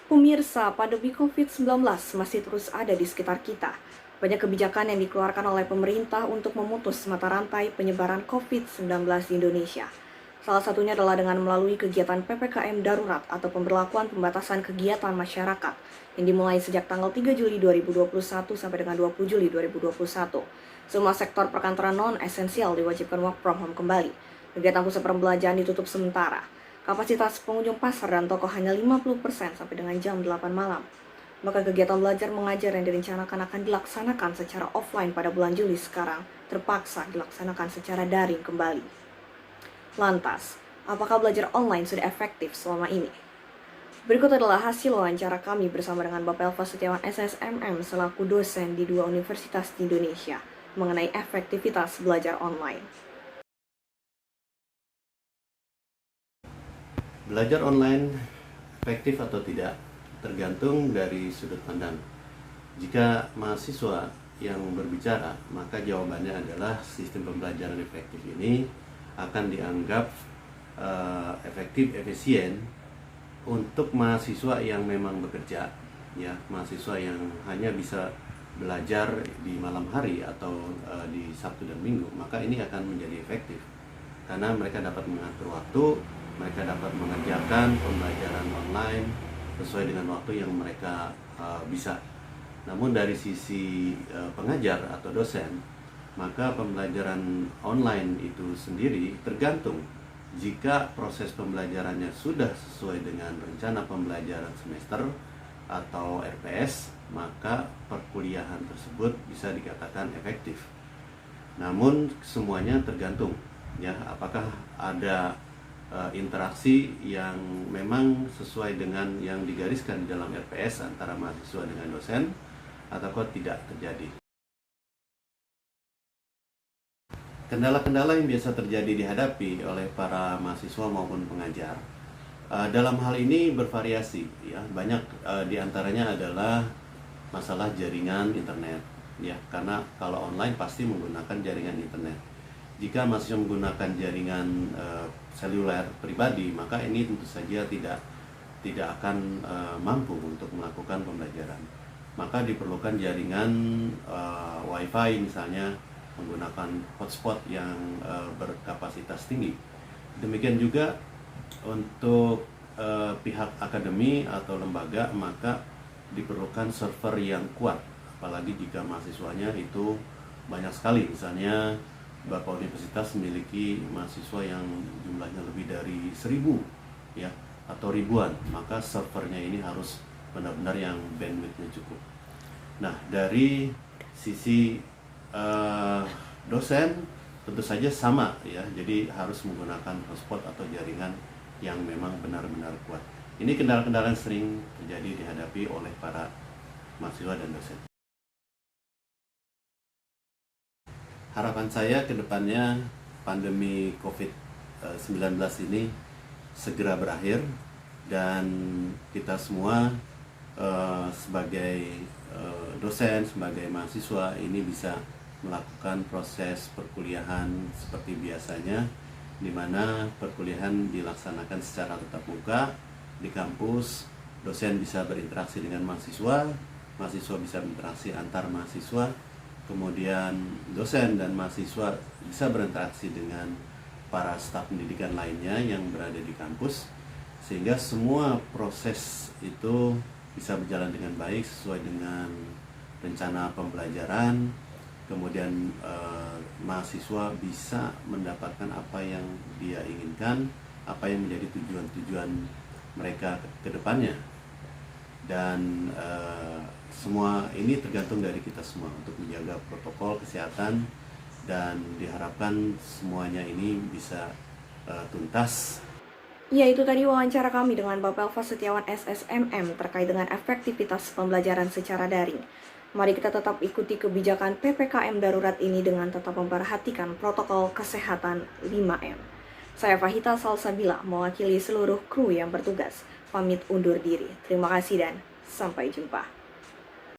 Pemirsa, pandemi COVID-19 masih terus ada di sekitar kita. Banyak kebijakan yang dikeluarkan oleh pemerintah untuk memutus mata rantai penyebaran COVID-19 di Indonesia. Salah satunya adalah dengan melalui kegiatan PPKM darurat atau pemberlakuan pembatasan kegiatan masyarakat yang dimulai sejak tanggal 3 Juli 2021 sampai dengan 20 Juli 2021. Semua sektor perkantoran non-esensial diwajibkan work from home kembali. Kegiatan pusat perbelanjaan ditutup sementara. Kapasitas pengunjung pasar dan toko hanya 50% sampai dengan jam 8 malam. Maka kegiatan belajar mengajar yang direncanakan akan dilaksanakan secara offline pada bulan Juli sekarang terpaksa dilaksanakan secara daring kembali. Lantas, apakah belajar online sudah efektif selama ini? Berikut adalah hasil wawancara kami bersama dengan Bapak Elva Setiawan SSMM selaku dosen di 2 universitas di Indonesia mengenai efektivitas belajar online. Belajar online efektif atau tidak tergantung dari sudut pandang. Jika mahasiswa yang berbicara, maka jawabannya adalah sistem pembelajaran efektif ini akan dianggap efektif, efisien untuk mahasiswa yang memang bekerja, ya, mahasiswa yang hanya bisa belajar di malam hari atau di Sabtu dan Minggu, maka ini akan menjadi efektif karena mereka dapat mengatur waktu, mereka dapat mengerjakan pembelajaran online sesuai dengan waktu yang mereka bisa. Namun dari sisi pengajar atau dosen, maka pembelajaran online itu sendiri tergantung. Jika proses pembelajarannya sudah sesuai dengan rencana pembelajaran semester atau RPS, maka perkuliahan tersebut bisa dikatakan efektif. Namun semuanya tergantung, ya, apakah ada interaksi yang memang sesuai dengan yang digariskan di dalam RPS antara mahasiswa dengan dosen, ataukah tidak terjadi. Kendala-kendala yang biasa terjadi dihadapi oleh para mahasiswa maupun pengajar dalam hal ini bervariasi, ya. Banyak diantaranya adalah masalah jaringan internet, ya, karena kalau online pasti menggunakan jaringan internet. Jika mahasiswa menggunakan jaringan seluler pribadi, maka ini tentu saja tidak akan mampu untuk melakukan pembelajaran. Maka diperlukan jaringan WiFi misalnya, menggunakan hotspot yang berkapasitas tinggi. Demikian juga untuk pihak akademi atau lembaga, maka diperlukan server yang kuat, apalagi jika mahasiswanya itu banyak sekali. Misalnya beberapa universitas memiliki mahasiswa yang jumlahnya lebih dari 1000, ya, atau ribuan, maka servernya ini harus benar-benar yang bandwidthnya cukup. Nah, dari sisi dosen tentu saja sama, ya, jadi harus menggunakan hotspot atau jaringan yang memang benar-benar kuat. Ini kendala-kendala yang sering terjadi dihadapi oleh para mahasiswa dan dosen. Harapan saya ke depannya pandemi COVID-19 ini segera berakhir dan kita semua sebagai dosen, sebagai mahasiswa ini bisa melakukan proses perkuliahan seperti biasanya, di mana perkuliahan dilaksanakan secara tatap muka di kampus. Dosen bisa berinteraksi dengan mahasiswa, mahasiswa bisa berinteraksi antar mahasiswa, kemudian dosen dan mahasiswa bisa berinteraksi dengan para staf pendidikan lainnya yang berada di kampus, sehingga semua proses itu bisa berjalan dengan baik sesuai dengan rencana pembelajaran. Kemudian mahasiswa bisa mendapatkan apa yang dia inginkan, apa yang menjadi tujuan-tujuan mereka ke depannya. Dan semua ini tergantung dari kita semua untuk menjaga protokol kesehatan, dan diharapkan semuanya ini bisa tuntas. Ya, itu tadi wawancara kami dengan Bapak Elva Setiawan SSMM terkait dengan efektivitas pembelajaran secara daring. Mari kita tetap ikuti kebijakan PPKM darurat ini dengan tetap memperhatikan protokol kesehatan 5M. Saya Fahita Salsabila, mewakili seluruh kru yang bertugas, pamit undur diri. Terima kasih dan sampai jumpa.